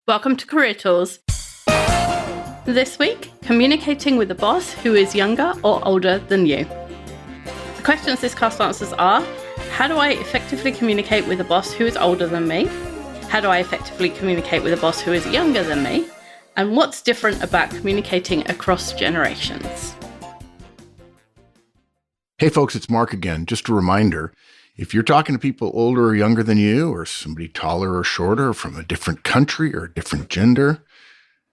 Welcome to Career Tools. This week, communicating with a boss who is younger or older than you. The questions this cast answers are: how do I effectively communicate with a boss who is older than me? How do I effectively communicate with a boss who is younger than me? And what's different about communicating across generations? Hey folks, it's Mark again. Just a reminder, if you're talking to people older or younger than you, or somebody taller or shorter from a different country or a different gender,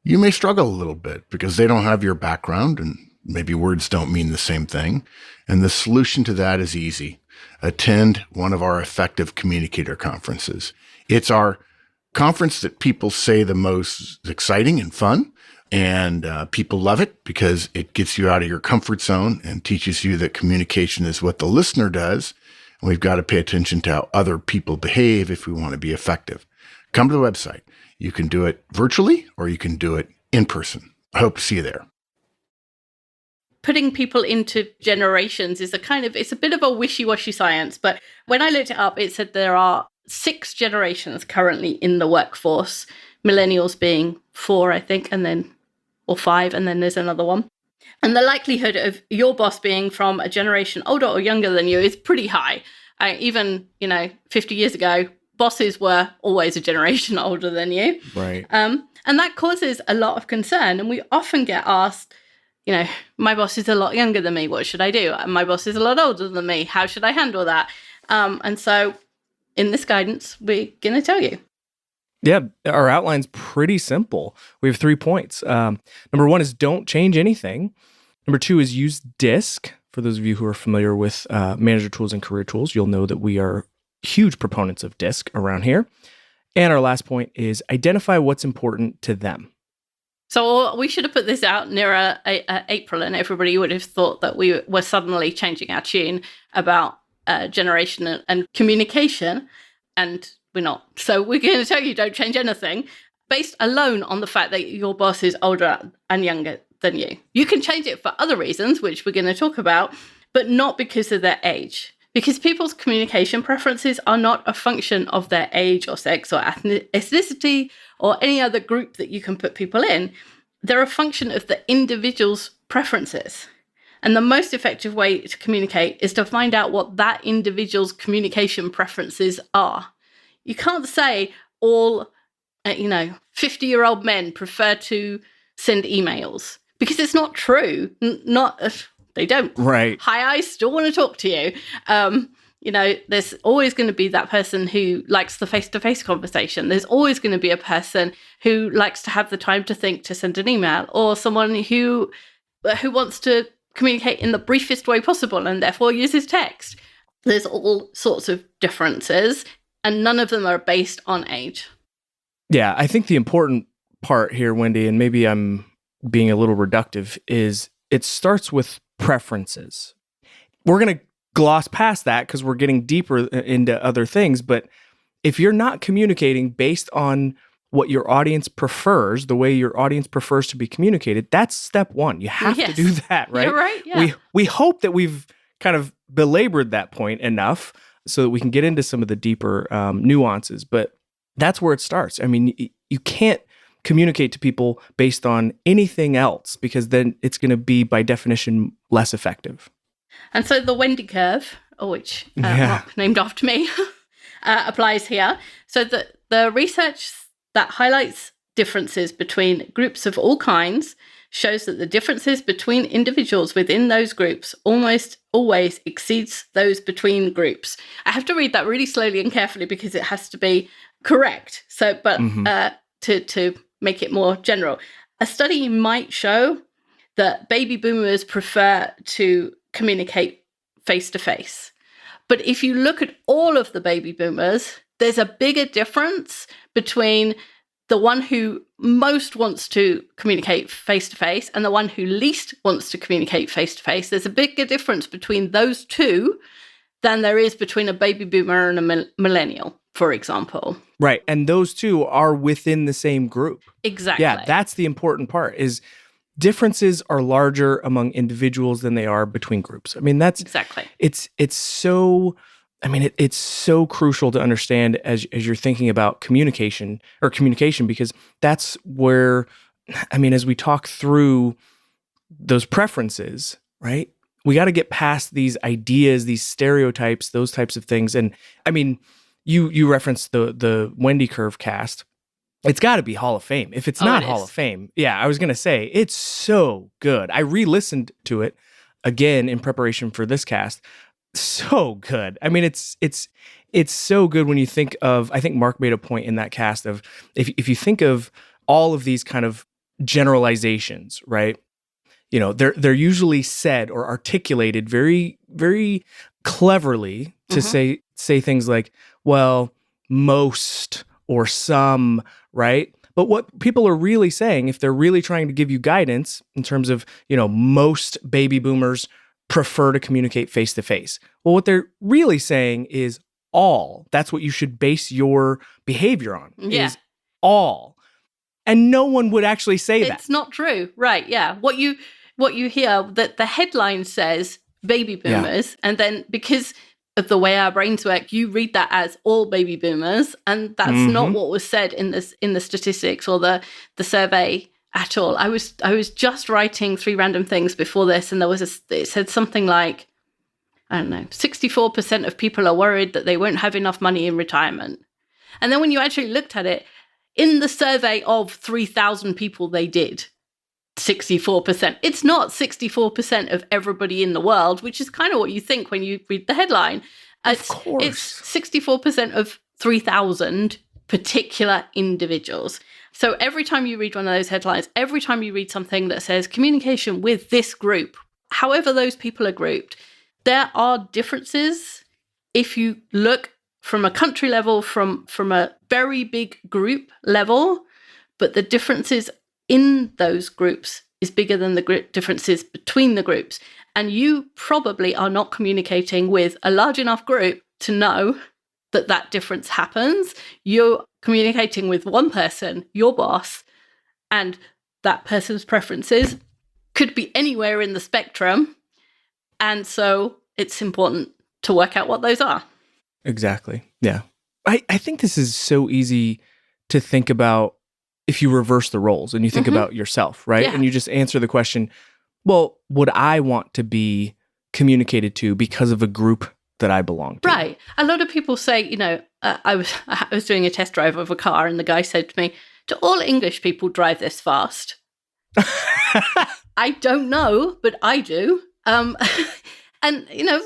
you may struggle a little bit because they don't have your background and maybe words don't mean the same thing. And the solution to that is easy. Attend one of our effective communicator conferences. It's our conference that people say the most exciting and fun. And people love it because it gets you out of your comfort zone and teaches you that communication is what the listener does. And we've got to pay attention to how other people behave if we want to be effective. Come to the website. You can do it virtually or you can do it in person. I hope to see you there. Putting people into generations is it's a bit of a wishy-washy science, but when I looked it up, it said there are 6 generations currently in the workforce, millennials being 4, I think, or 5, and then there's another one. And the likelihood of your boss being from a generation older or younger than you is pretty high. Even 50 years ago, bosses were always a generation older than you. Right. And that causes a lot of concern. And we often get asked, my boss is a lot younger than me. What should I do? My boss is a lot older than me. How should I handle that? And so in this guidance, we're going to tell you. Yeah, our outline's pretty simple. We have 3 points. Number 1 is don't change anything. Number 2 is use DISC. For those of you who are familiar with manager tools and career tools, you'll know that we are huge proponents of DISC around here. And our last point is identify what's important to them. So we should have put this out nearer April, and everybody would have thought that we were suddenly changing our tune about generation and communication, and we're not. So we're going to tell you don't change anything based alone on the fact that your boss is older and younger than you. You can change it for other reasons, which we're going to talk about, but not because of their age. Because people's communication preferences are not a function of their age or sex or ethnicity or any other group that you can put people in. They're a function of the individual's preferences. And the most effective way to communicate is to find out what that individual's communication preferences are. You can't say all, 50-year-old men prefer to send emails because it's not true. They don't. Right. Hi, I still want to talk to you. There's always going to be that person who likes the face-to-face conversation. There's always going to be a person who likes to have the time to think to send an email, or someone who wants to communicate in the briefest way possible and therefore uses text. There's all sorts of differences, and none of them are based on age. Yeah, I think the important part here, Wendy, and maybe I'm being a little reductive, is it starts with preferences. We're going to gloss past that because we're getting deeper into other things, but if you're not communicating based on what your audience prefers, the way your audience prefers to be communicated, that's step 1. You have to do that, right? You're right, yeah. We hope that we've kind of belabored that point enough so that we can get into some of the deeper nuances, but that's where it starts. I mean, you can't communicate to people based on anything else because then it's going to be, by definition, less effective. And so the Wendy curve, which Mark named after me, applies here. So the research that highlights differences between groups of all kinds shows that the differences between individuals within those groups almost always exceeds those between groups. I have to read that really slowly and carefully because it has to be correct. So, but to make it more general, a study might show that baby boomers prefer to communicate face-to-face. But if you look at all of the baby boomers, there's a bigger difference between the one who most wants to communicate face-to-face and the one who least wants to communicate face-to-face. There's a bigger difference between those two than there is between a baby boomer and a millennial, for example. Right. And those two are within the same group. Exactly. Yeah, that's the important part, is differences are larger among individuals than they are between groups. I mean, that's exactly. It's so I mean, it's so crucial to understand as you're thinking about communication, because that's where, I mean, as we talk through those preferences, right? We got to get past these ideas, these stereotypes, those types of things. And I mean, you referenced the Wendy Curve cast. It's got to be Hall of Fame. If it's not Hall of Fame, yeah, I was going to say it's so good. I re-listened to it again in preparation for this cast. So good. I mean, it's so good when you think of, I think Mark made a point in that cast of, if you think of all of these kind of generalizations, right? You know, they're usually said or articulated very, very cleverly to say things like, well, most or some, right? But what people are really saying, if they're really trying to give you guidance in terms of, you know, most baby boomers prefer to communicate face to face. Well, what they're really saying is all. That's what you should base your behavior on. Yeah. Is all. And no one would actually say that. It's not true. Right. Yeah. What you hear, that the headline says baby boomers, and then because of the way our brains work, you read that as all baby boomers, and that's not what was said in the statistics or the survey at all. I was just writing 3 random things before this, and it said something like, I don't know, 64% of people are worried that they won't have enough money in retirement. And then when you actually looked at it, in the survey of 3,000 people they did, 64%. It's not 64% of everybody in the world, which is kind of what you think when you read the headline. Of course. It's 64% of 3,000 particular individuals. So every time you read one of those headlines, every time you read something that says communication with this group, however those people are grouped, there are differences. If you look from a country level, from a very big group level, but the differences in those groups is bigger than the differences between the groups. And you probably are not communicating with a large enough group to know that difference happens. You're communicating with one person, your boss, and that person's preferences could be anywhere in the spectrum. And so it's important to work out what those are. Exactly. Yeah. I think this is so easy to think about if you reverse the roles and you think about yourself, right? Yeah. And you just answer the question, well, would I want to be communicated to because of a group that I belong to? Right. A lot of people say, you know, I was doing a test drive of a car, and the guy said to me, "Do all English people drive this fast?" I don't know, but I do. And, you know,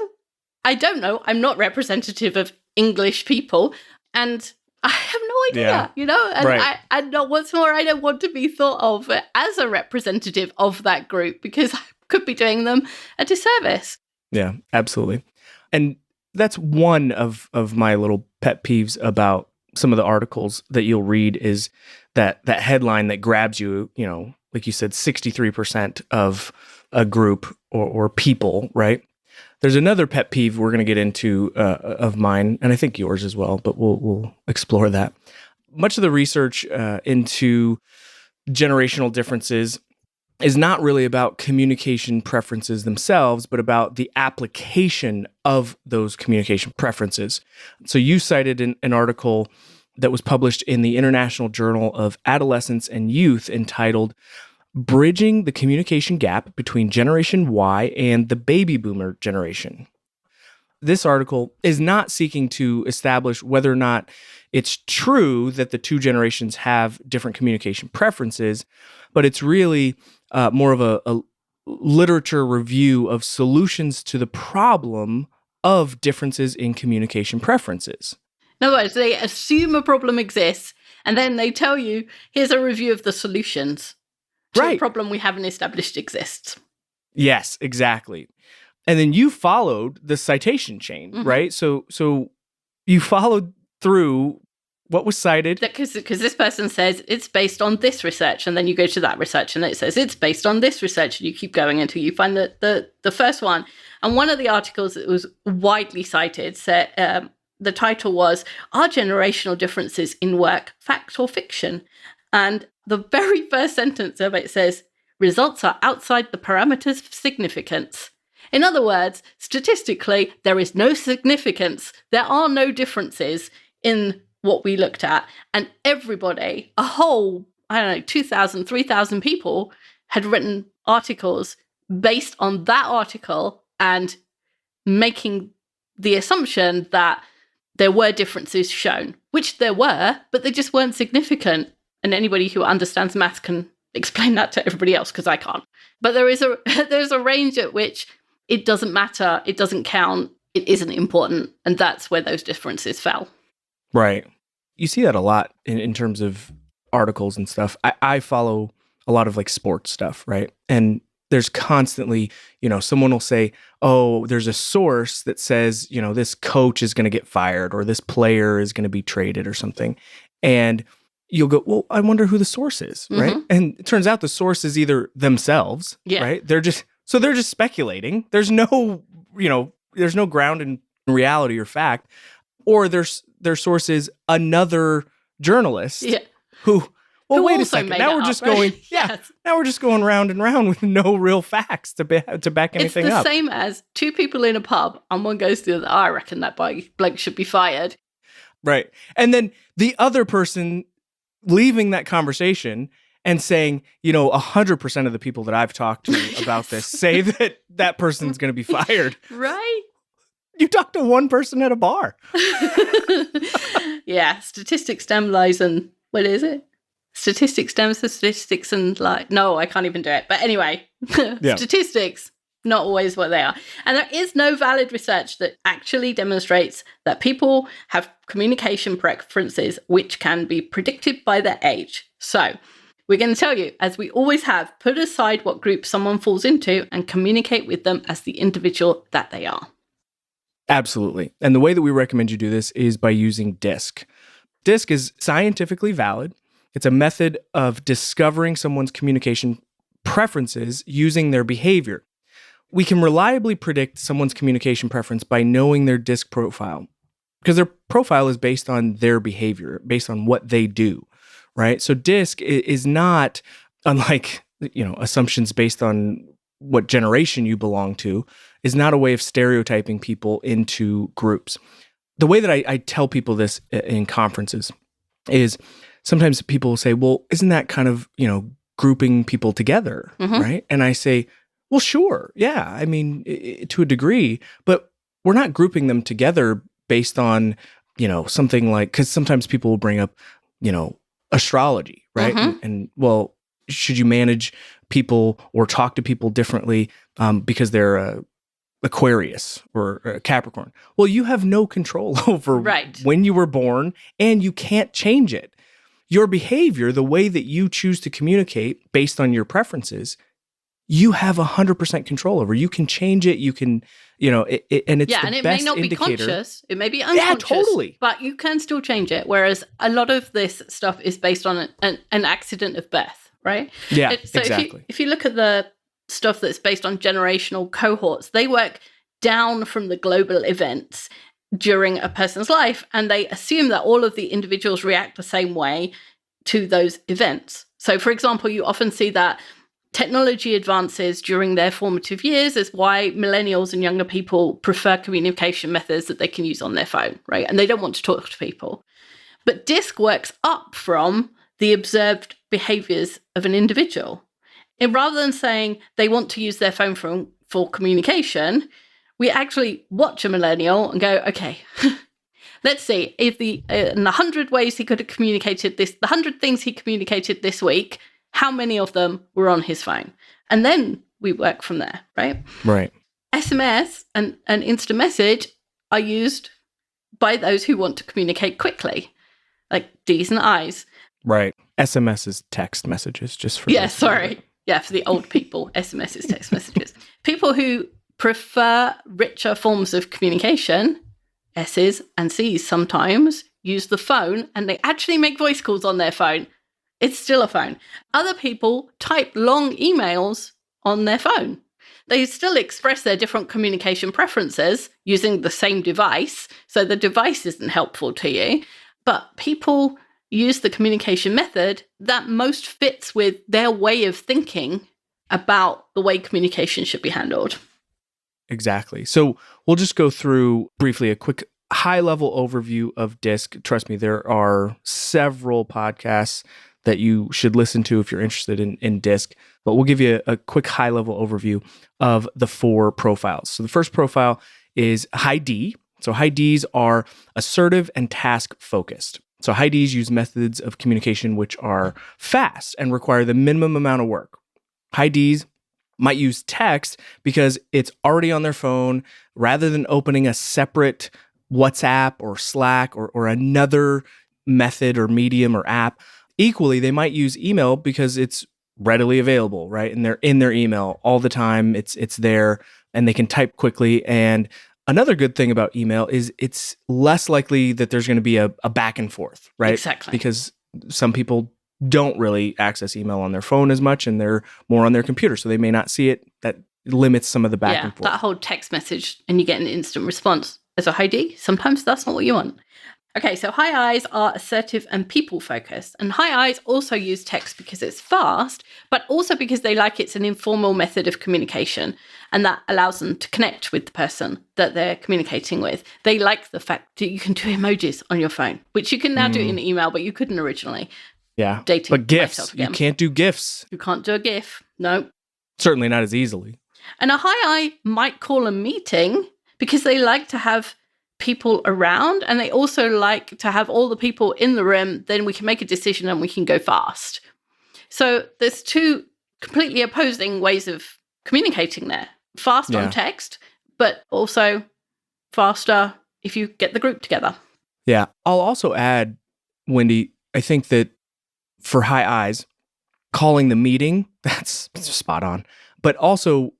I don't know. I'm not representative of English people, and I have no idea, you know? And and what's more, I don't want to be thought of as a representative of that group because I could be doing them a disservice. Yeah, absolutely. And that's one of my little pet peeves about some of the articles that you'll read is that headline that grabs you, you know, like you said, 63% of a group or people, right? There's another pet peeve we're going to get into of mine, and I think yours as well, but we'll explore that. Much of the research into generational differences is not really about communication preferences themselves, but about the application of those communication preferences. So you cited an article that was published in the International Journal of Adolescence and Youth entitled Bridging the Communication Gap Between Generation Y and the Baby Boomer Generation. This article is not seeking to establish whether or not it's true that the two generations have different communication preferences, but it's really more of a literature review of solutions to the problem of differences in communication preferences. In other words, they assume a problem exists, and then they tell you, here's a review of the solutions to the problem we haven't established exists. Yes, exactly. And then you followed the citation chain, right? So you followed through what was cited. Because this person says it's based on this research, and then you go to that research, and it says it's based on this research, and you keep going until you find the first one. And one of the articles that was widely cited said the title was "Are Generational Differences in Work Fact or Fiction?" And the very first sentence of it says, "Results are outside the parameters of significance." In other words, statistically, there is no significance. There are no differences in what we looked at. And everybody, a whole, 2,000, 3,000 people had written articles based on that article and making the assumption that there were differences shown, which there were, but they just weren't significant. And anybody who understands maths can explain that to everybody else, because I can't. But there's a range at which it doesn't matter, it doesn't count, it isn't important, and that's where those differences fell. Right. You see that a lot in terms of articles and stuff. I follow a lot of like sports stuff, right? And there's constantly, someone will say, oh, there's a source that says, this coach is going to get fired or this player is going to be traded or something. And you'll go, well, I wonder who the source is, right? And it turns out the source is either themselves, right? They're just speculating. There's no ground in reality or fact, or their source is another journalist who wait a second. Now we're just going, now we're just going round and round with no real facts to back anything up. It's the same as two people in a pub and one goes to the other, I reckon that bloke should be fired. Right. And then the other person leaving that conversation and saying, 100% of the people that I've talked to about this say that person's going to be fired. Right. You talk to one person at a bar. Yeah. Statistics, STEM, lies, and what is it? Statistics, STEM, statistics, and no, I can't even do it. But anyway, statistics, not always what they are. And there is no valid research that actually demonstrates that people have communication preferences which can be predicted by their age. So we're going to tell you, as we always have, put aside what group someone falls into and communicate with them as the individual that they are. Absolutely. And the way that we recommend you do this is by using DISC. DISC is scientifically valid. It's a method of discovering someone's communication preferences using their behavior. We can reliably predict someone's communication preference by knowing their DISC profile, because their profile is based on their behavior, based on what they do, right? So DISC is not, unlike assumptions based on what generation you belong to, is not a way of stereotyping people into groups. The way that I tell people this in conferences is sometimes people will say, well, isn't that kind of, grouping people together, right? And I say, well, sure. Yeah. I mean, to a degree, but we're not grouping them together based on, something like, because sometimes people will bring up, astrology, right? And well, should you manage people or talk to people differently because they're Aquarius or Capricorn? Well, you have no control over when you were born, and you can't change it. Your behavior, the way that you choose to communicate based on your preferences, you have 100% control over. You can change it. You can, and it's the and it best may not indicator. be conscious. It may be unconscious. Yeah, totally. But you can still change it. Whereas a lot of this stuff is based on an accident of birth, right? Yeah, so exactly. If you look at the stuff that's based on generational cohorts, they work down from the global events during a person's life, and they assume that all of the individuals react the same way to those events. So, for example, you often see that technology advances during their formative years is why millennials and younger people prefer communication methods that they can use on their phone, right? And they don't want to talk to people. But DISC works up from the observed behaviors of an individual. And rather than saying they want to use their phone for communication, we actually watch a millennial and go, okay, let's see if in 100 ways he could have communicated this, the 100 things he communicated this week, how many of them were on his phone? And then we work from there, right? Right. SMS and instant message are used by those who want to communicate quickly, like D's and I's. Right. SMS is text messages, just for... Yeah, sorry. Yeah, for the old people, SMS is text messages. People who prefer richer forms of communication, S's and C's sometimes, use the phone, and they actually make voice calls on their phone. It's still a phone. Other people type long emails on their phone. They still express their different communication preferences using the same device, so the device isn't helpful to you. But people use the communication method that most fits with their way of thinking about the way communication should be handled. exactly. So we'll just go through briefly a quick high-level overview of DISC. Trust me, there are several podcasts that you should listen to if you're interested in DISC, but we'll give you a quick high-level overview of the 4 profiles. So the first profile is high D. So high Ds are assertive and task-focused. So high Ds use methods of communication which are fast and require the minimum amount of work. High Ds might use text because it's already on their phone rather than opening a separate WhatsApp or Slack or another method or medium or app. Equally, they might use email because it's readily available, right? And they're in their email all the time. It's there and they can type quickly. And another good thing about email is it's less likely that there's going to be a back and forth, right? Exactly. Because some people don't really access email on their phone as much and they're more on their computer. So they may not see it. That limits some of the back and forth. That whole text message and you get an instant response. As a high D, sometimes that's not what you want. Okay, so high Is are assertive and people-focused. And high Is also use text because it's fast, but also because they like it's an informal method of communication. And that allows them to connect with the person that they're communicating with. They like the fact that you can do emojis on your phone, which you can now do in email, but you couldn't originally. Yeah, Dating but GIFs, you can't do GIFs. You can't do a GIF, no. Certainly not as easily. And a high I might call a meeting because they like to have people around and they also like to have all the people in the room, then we can make a decision and we can go fast. So there's 2 completely opposing ways of communicating there. Fast on text, but also faster if you get the group together. Yeah. I'll also add, Wendy, I think that for high Is, calling the meeting, that's spot on. But also,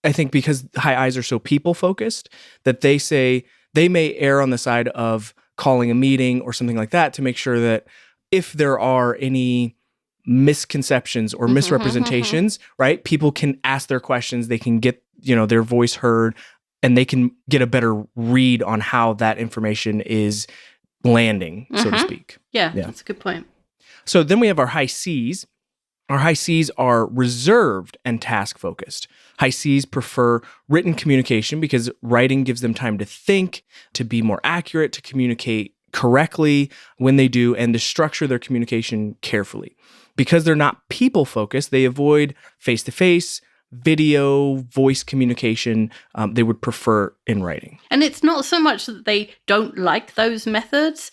I think because high Is are so people-focused, that they may err on the side of calling a meeting or something like that to make sure that if there are any misconceptions or misrepresentations, right, people can ask their questions, they can get, their voice heard, and they can get a better read on how that information is landing, so to speak. Yeah, that's a good point. So then we have our high Cs. Our high Cs are reserved and task-focused. High Cs prefer written communication because writing gives them time to think, to be more accurate, to communicate correctly when they do, and to structure their communication carefully. Because they're not people-focused, they avoid face-to-face, video, voice communication. They would prefer in writing. And it's not so much that they don't like those methods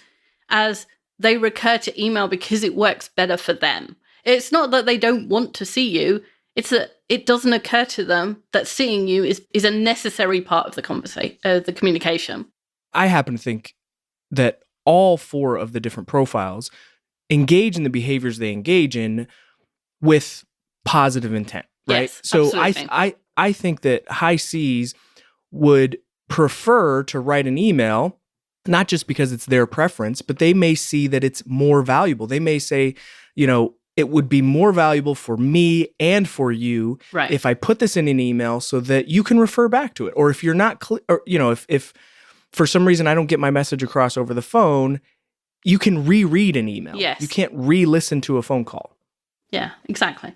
as they recur to email because it works better for them. It's not that they don't want to see you. It's that it doesn't occur to them that seeing you is a necessary part of the the communication. I happen to think that all 4 of the different profiles engage in the behaviors they engage in with positive intent, right? Yes, so absolutely. I think that high Cs would prefer to write an email, not just because it's their preference, but they may see that it's more valuable. They may say, it would be more valuable for me and for you if I put this in an email so that you can refer back to it. Or if you're not, if for some reason I don't get my message across over the phone, you can reread an email. Yes. You can't re-listen to a phone call. Yeah, exactly.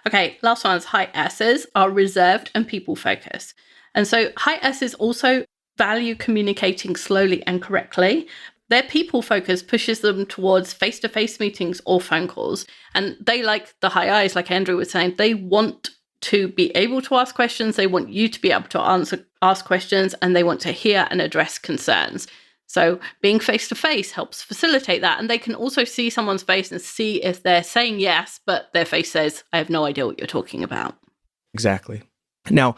Okay, last one is high S's are reserved and people-focused. And so high S's also value communicating slowly and correctly. Their people focus pushes them towards face-to-face meetings or phone calls. And they like the high Is, like Andrew was saying, they want to be able to ask questions. They want you to be able to ask questions, and they want to hear and address concerns. So being face-to-face helps facilitate that. And they can also see someone's face and see if they're saying yes, but their face says, I have no idea what you're talking about. Exactly. Now,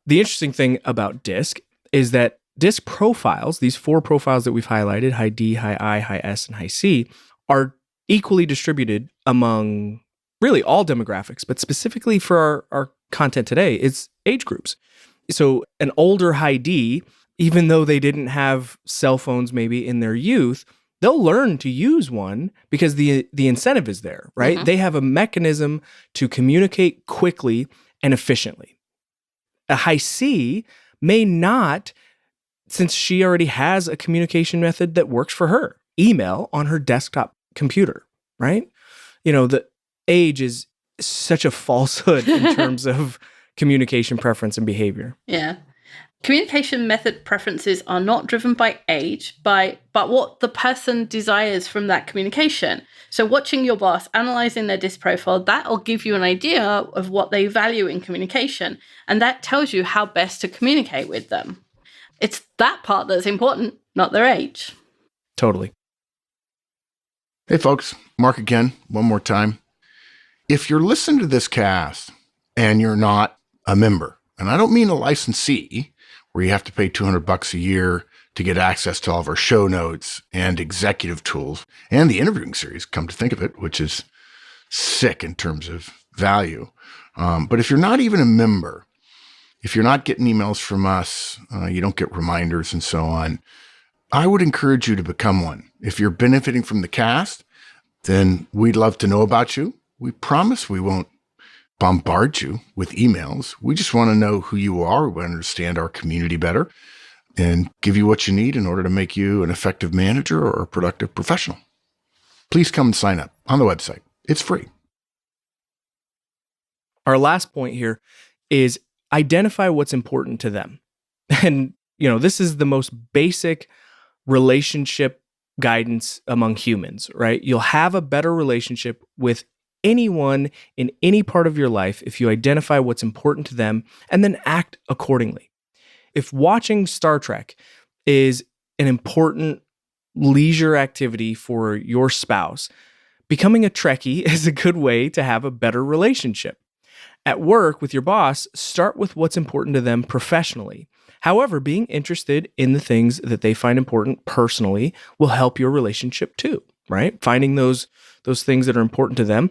the interesting thing about DISC is that DISC profiles, these 4 profiles that we've highlighted, high D, high I, high S, and high C, are equally distributed among really all demographics, but specifically for our content today, it's age groups. So an older high D, even though they didn't have cell phones maybe in their youth, they'll learn to use one because the incentive is there, right? Mm-hmm. They have a mechanism to communicate quickly and efficiently. A high C may not, since she already has a communication method that works for her, email on her desktop computer, right? The age is such a falsehood in terms of communication preference and behavior. Yeah. Communication method preferences are not driven by age, but what the person desires from that communication. So watching your boss, analyzing their DISC profile, that'll give you an idea of what they value in communication. And that tells you how best to communicate with them. It's that part that's important, not their age. Totally. Hey, folks, Mark again, one more time. If you're listening to this cast and you're not a member, and I don't mean a licensee, where you have to pay $200 a year to get access to all of our show notes and executive tools and the interviewing series, come to think of it, which is sick in terms of value. But if you're not even a member, if you're not getting emails from us, you don't get reminders and so on, I would encourage you to become one. If you're benefiting from the cast, then we'd love to know about you. We promise we won't bombard you with emails. We just want to know who you are. We want to understand our community better and give you what you need in order to make you an effective manager or a productive professional. Please come and sign up on the website. It's free. Our last point here is identify what's important to them. And, this is the most basic relationship guidance among humans, right? You'll have a better relationship with anyone in any part of your life if you identify what's important to them and then act accordingly. If watching Star Trek is an important leisure activity for your spouse, becoming a Trekkie is a good way to have a better relationship. At work with your boss, start with what's important to them professionally. However, being interested in the things that they find important personally will help your relationship too, right? Finding those things that are important to them,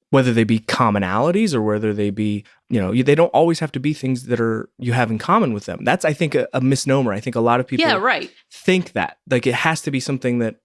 whether they be commonalities or whether they be, they don't always have to be things that you have in common with them. That's, I think, a misnomer. I think a lot of people think that. Like it has to be something that,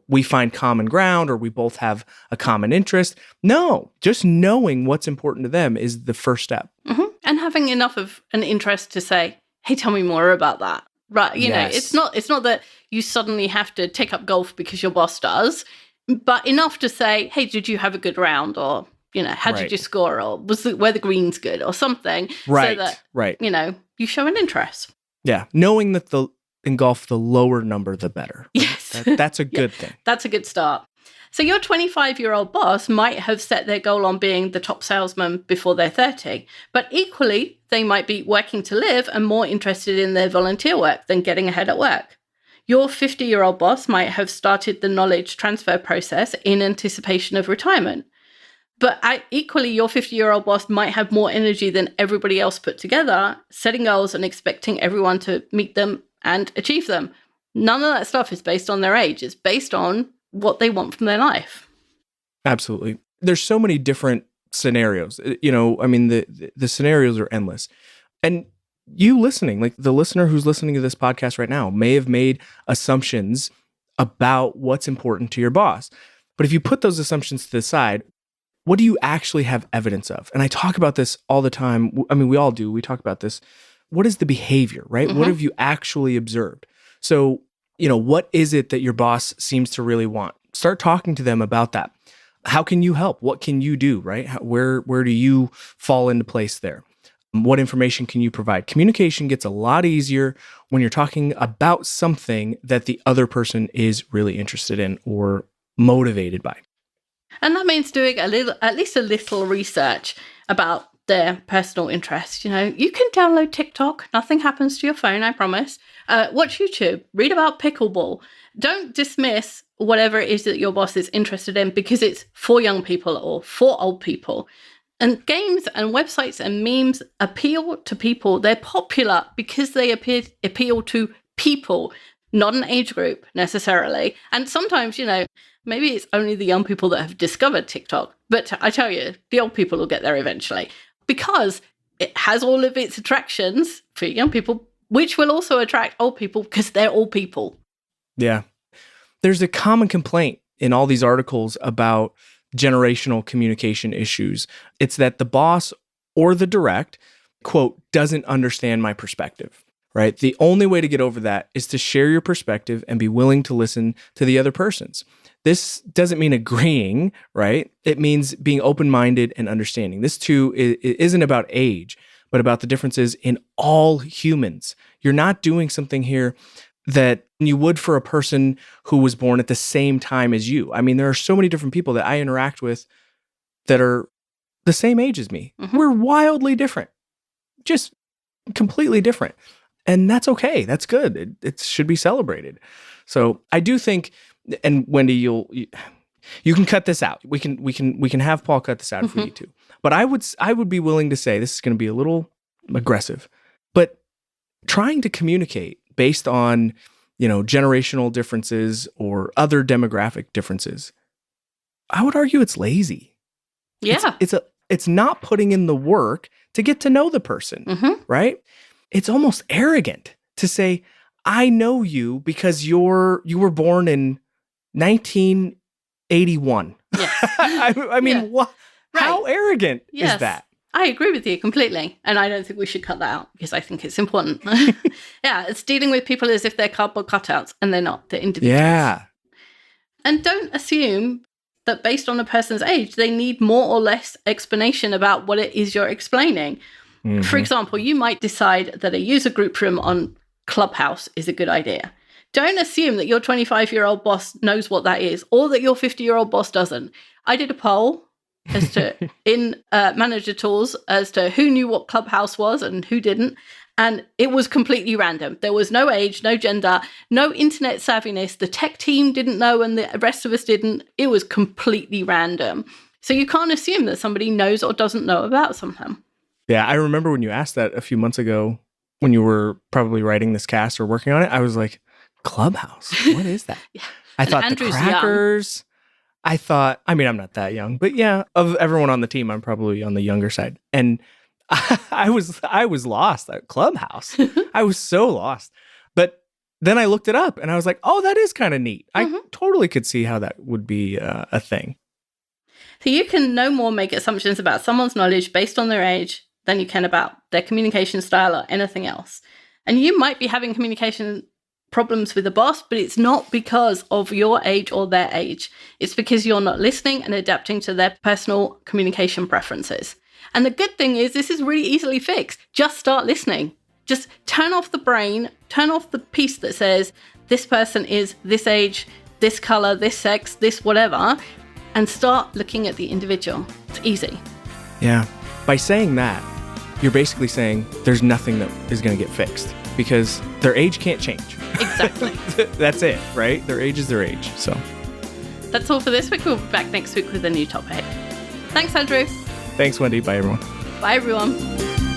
we find common ground or we both have a common interest. No, just knowing what's important to them is the first step. Mm-hmm. And having enough of an interest to say, hey, tell me more about that. Right. Yes. It's not that you suddenly have to take up golf because your boss does, but enough to say, hey, did you have a good round? Or, how did you score? Or were the greens good or something? Right. So that, you show an interest. Yeah. Knowing that in golf, the lower number, the better. Yes. That's a good thing. That's a good start. So your 25-year-old boss might have set their goal on being the top salesman before they're 30, but equally, they might be working to live and more interested in their volunteer work than getting ahead at work. Your 50-year-old boss might have started the knowledge transfer process in anticipation of retirement. But equally, your 50-year-old boss might have more energy than everybody else put together, setting goals and expecting everyone to meet them and achieve them. None of that stuff is based on their age. It's based on what they want from their life. Absolutely. There's so many different scenarios. The scenarios are endless. And you listening, like the listener who's listening to this podcast right now, may have made assumptions about what's important to your boss. But if you put those assumptions to the side, what do you actually have evidence of? And I talk about this all the time. I mean, we all do. We talk about this. What is the behavior, right? Mm-hmm. What have you actually observed? So, what is it that your boss seems to really want? Start talking to them about that. How can you help? What can you do, right? Where do you fall into place there? What information can you provide? Communication gets a lot easier when you're talking about something that the other person is really interested in or motivated by. And that means doing at least a little research about their personal interest. You can download TikTok. Nothing happens to your phone, I promise. Watch YouTube. Read about pickleball. Don't dismiss whatever it is that your boss is interested in because it's for young people or for old people. And games and websites and memes appeal to people. They're popular because they appeal to people, not an age group necessarily. And sometimes, maybe it's only the young people that have discovered TikTok. But I tell you, the old people will get there eventually because it has all of its attractions for young people, which will also attract old people because they're all people. Yeah. There's a common complaint in all these articles about generational communication issues. It's that the boss or the direct, quote, doesn't understand my perspective, right? The only way to get over that is to share your perspective and be willing to listen to the other person's. This doesn't mean agreeing, right? It means being open-minded and understanding. This too isn't about age, but about the differences in all humans. You're not doing something here that you would for a person who was born at the same time as you. I mean, there are so many different people that I interact with that are the same age as me. Mhm. We're wildly different, just completely different. And that's okay. That's good. It should be celebrated. So I do think, and Wendy, you can cut this out. We can have Paul cut this out if we need to. But I would be willing to say, this is going to be a little aggressive, but trying to communicate based on, generational differences or other demographic differences, I would argue it's lazy. Yeah. It's not putting in the work to get to know the person, right? It's almost arrogant to say, I know you because you were born in 1981. Yes. I mean, Yeah. what? Right. How arrogant Yes. is that? I agree with you completely. And I don't think we should cut that out because I think it's important. Yeah, it's dealing with people as if they're cardboard cutouts and they're not. They're individuals. Yeah. And don't assume that based on a person's age, they need more or less explanation about what it is you're explaining. For example, you might decide that a user group room on Clubhouse is a good idea. Don't assume that your 25-year-old boss knows what that is or that your 50-year-old boss doesn't. I did a poll as to in Manager Tools as to who knew what Clubhouse was and who didn't. And it was completely random. There was no age, no gender, no internet savviness. The tech team didn't know and the rest of us didn't. It was completely random. So you can't assume that somebody knows or doesn't know about something. Yeah, I remember when you asked that a few months ago when you were probably writing this cast or working on it, I was like, Clubhouse? What is that? Yeah. I thought Andrew's the crackers. I thought, I mean, I'm not that young, but yeah, of everyone on the team, I'm probably on the younger side. And I was lost at Clubhouse. I was so lost. But then I looked it up and I was like, oh, that is kind of neat. I totally could see how that would be a thing. So you can no more make assumptions about someone's knowledge based on their age than you can about their communication style or anything else. And you might be having communication problems with the boss, but it's not because of your age or their age. It's because you're not listening and adapting to their personal communication preferences. And the good thing is this is really easily fixed. Just start listening. Just turn off the brain, turn off the piece that says this person is this age, this color, this sex, this whatever, and start looking at the individual. It's easy. Yeah. By saying that, you're basically saying there's nothing that is going to get fixed because their age can't change. Exactly. That's it, right? Their age is their age. So that's all for this week. We'll be back next week with a new topic. Thanks, Andrew. thanks, Wendy. Bye, everyone. Bye, everyone.